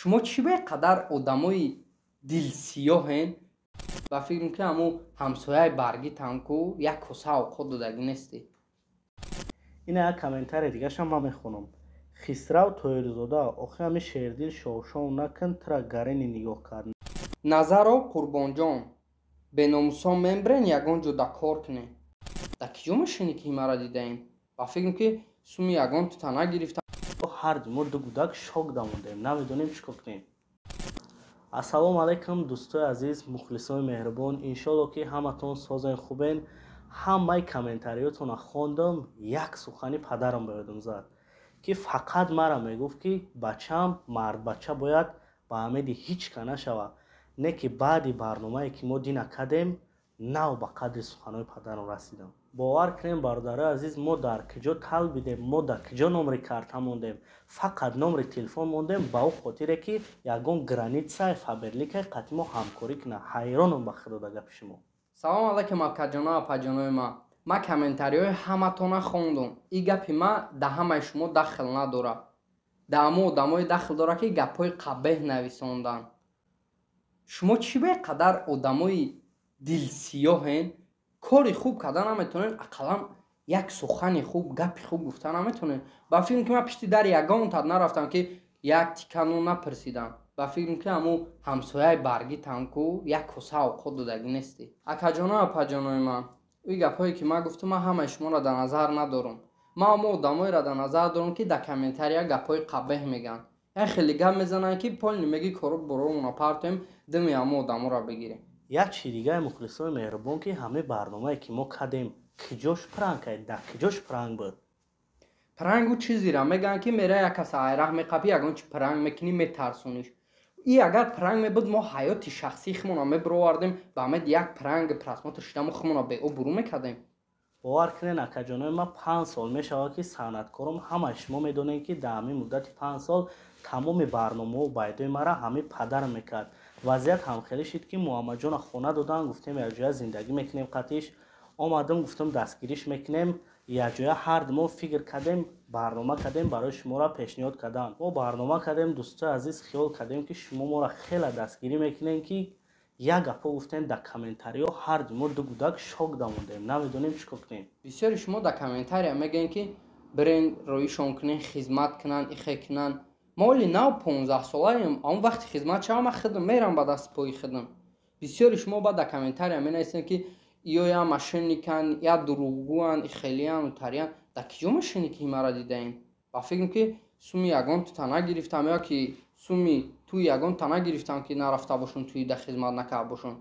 شما چی به قدر آدمای دلسیاهن و فکر میکنم همو همسایه برگی تانکو یک کاسه اوقات دادگی نیستی. این یک کامنتار دیگه شم من میخونم. خسرو تویرزاده آخه همه شیردیل شاو نکن ترا گرین نگاه کردن. نظرو قربان جان به ناموسان ممبرین یگان جدا کار کنه. در کجا ماشینی که ما را دیدیم و فکر میکنم سومی یگان تو تنها گرفتن. هر دو دو گودک شوک داموندیم نمیدونیم چیکار کنیم. السلام علیکم دوستای عزیز مخلصای مهربان انشالله که همتون سازن خوبین. همه کامنتاریاتون خوندم. یک سخنی پدرم بهادم زد که فقط مرا میگفت که بچم مرد بچه باید با امیدی هیچ کنه شوه نه که بعدی برنامه که ما دین کردیم نو به قدر سخنای پدرم رسیدم. باور کنیم برادر عزیز ما در کجا تل بیدیم ما در کجا نمره کارت موندیم فقط نمره تلفن موندیم با او خاطره که یگان گرانیتسا فابرلیک قطعی ما همکاری کنه. حیرانم به خدا دیگه پیش ما. سلام علیکم اکاجانا و پاجانای ما کامنتاریای همتون خوندم. این گپی ما ده همه شما دخل نداره. ده همه آدمای دخل داره که گپای قبیح نویساندن. شما چی به قدر آدمای دلسیاهن کاری خوب کردن نمیتونن اقلا یک سخن خوب گپ خوب گفتن نمیتونن. با فکر که من پشت در یگان تا نرفتم که یک تیکانو نپرسیدم. با فکر که همو همسایه برگی تانکو یک کاسه اوقات دادگی نیستی. اکاجانا و پاجانای من این گپایی که من گفتم من همه شما را در نظر ندارم. من همو آدمایی را در نظر دارم که در کامنتاریا گپای قبیح میگن. خیلی گپ میزنن که پول نمیگی کارو برو اونا پارتیم دمی همو آدما را بگیریم. یک چی دیگه مخلصای مهربان که همه برنامه‌ای که ما کردیم کجاش پرانگ کرد در کجاش پرانگ بود. پرانگو چیزی را میگن که میره یک کس ایرق میقپی یگان چی پرانگ میکنی میترسونیش. این اگر پرانگ میبود ما حیات شخصی خمونا میبروردیم و همه یک پرانگ پرسمات شدم خمونا به او برو میکردیم. باور کنین اکاجانای ما 5 سال میشه که صنعتکارم همه شما میدونین که در همین مدت 5 سال تمام برنامه و بایدای مرا همه پدرم میکرد. وضعیت هم خیلی شد که محمد جان خونه دادن گفتیم یک جای زندگی میکنیم قطعش آمدم گفتم دستگیریش میکنیم یک جای هر دو ما فکر کردیم برنامه کردیم برای شما را پیشنهاد کردن. ما برنامه کردیم دوستای عزیز خیال کردیم که شما ما را خیلی دستگیری میکنین که یک گپا گفتین در کامنتاریا هر دو ما دو گودک شوک داموندیم نمیدونیم چیکار کنیم. بسیاری شما در کامنتاریا میگن که برین رویشون کنین خدمت کنن اخی کنن. مالی نو 15 ساله‌ام اون وقت خدمت چم خدم میرم با دست پای خدم. بسیاری شما با در کامنتاریا مینویسین که یا ماشینیکن یا دروغگوان خیلیان و تریان در کجا ماشینی که ما را دیدیم. با فکر که سومی یگان تو تنها گرفتم یا که سومی تو یگان تنها گرفتم که نرفته باشون توی در خدمت نکرد باشون.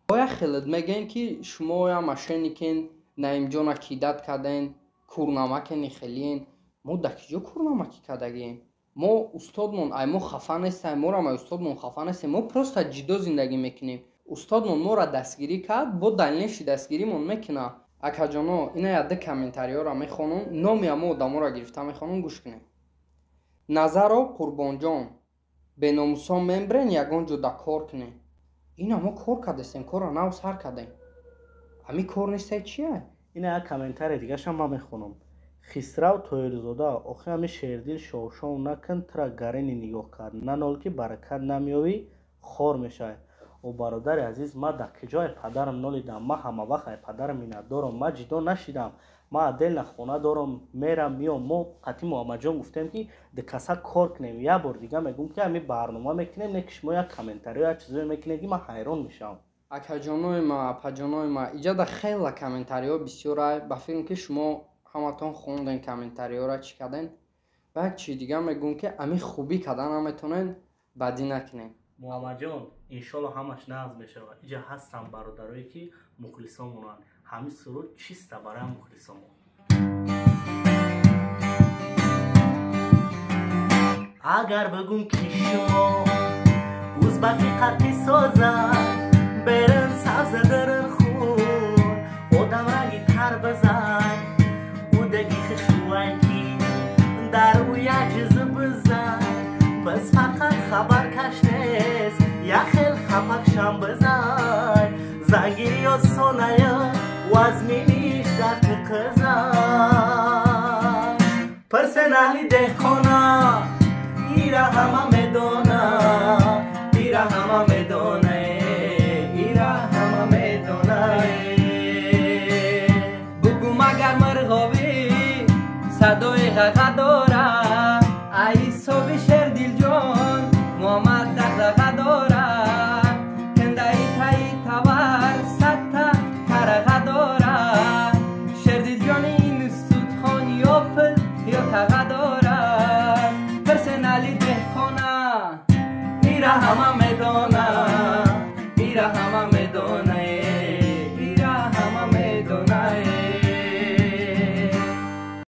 باید خیلت میگن که شما یا ماشینیکن نایم جان عقیدت کردین کورنمک خیلین ما در کجا کورنمکی کردگیم. ما استادمون ای ما خفه نیستیم ما را ما استادمون خفه نیستیم ما پروستا جدا زندگی میکنیم. استادمون ما را دستگیری کرد با دلیلش دستگیریمون میکنه. اکاجانا اینا یاد کامنتاریا را میخونم نامی ما آدما را گرفتم میخونم گوش کنیم. نظرو قربان جان به ناموسان ممبرین یگان جدا کار کنه. اینا ما کار کردیم کار را نو سر کردیم. امی کار نیسته چیه؟ این یک کامنتار دیگه شم من میخونم. خسرو تویرزاده آخه همه شیردیل شاو نکن ترا گرین نگاه کردن ننال که برکت نمیوی خور میشه. و برادر عزیز ما در کجای پدرم نالیدم ما همه وقت پدرم مینا دارم ما جدا نشیدم ما دل نخونه دارم میرم میام ما قطعی محمد جان گفتیم که ده کسا کار کنیم. یه بار دیگه میگم که همین برنامه میکنیم نکش ما یک کامنتاری یا چیزی میکنیم که من حیران میشم. اکاجانای ما پاجانای ما اینجا در خیلی کامنتاریا بسیاره با فکر که شما همتون خوندن کامنتاریا را چی کردن و یک چیز دیگه میگم که امی خوبی کردن نمیتونن بدی نکنین. محمد جان انشالله همش نازم میشه. اینجا هستم برادرایی که مخلصامونن همین سرود چیسته برای مخلصامون. اگر بگم که شما ازبکی قطعی سازن برن سبز درن خون آدم رنگی تر بزن او دگی خشوان کی در او یک جزه بزن بس فقط خبر کش نیست یا خیل خفک شم بزن زنگیری یا سونه و از مینیش در تقزن پرسن اهلی دهخانه ایره همه میدونه صدای غغه داره ای صبح شیر دل جان محمد دغدغه داره کنده ای تایی تور ستا ترغه داره شیر دل جان این استود خان یا پل یا تغه داره پرسنالی ده خانه میره همه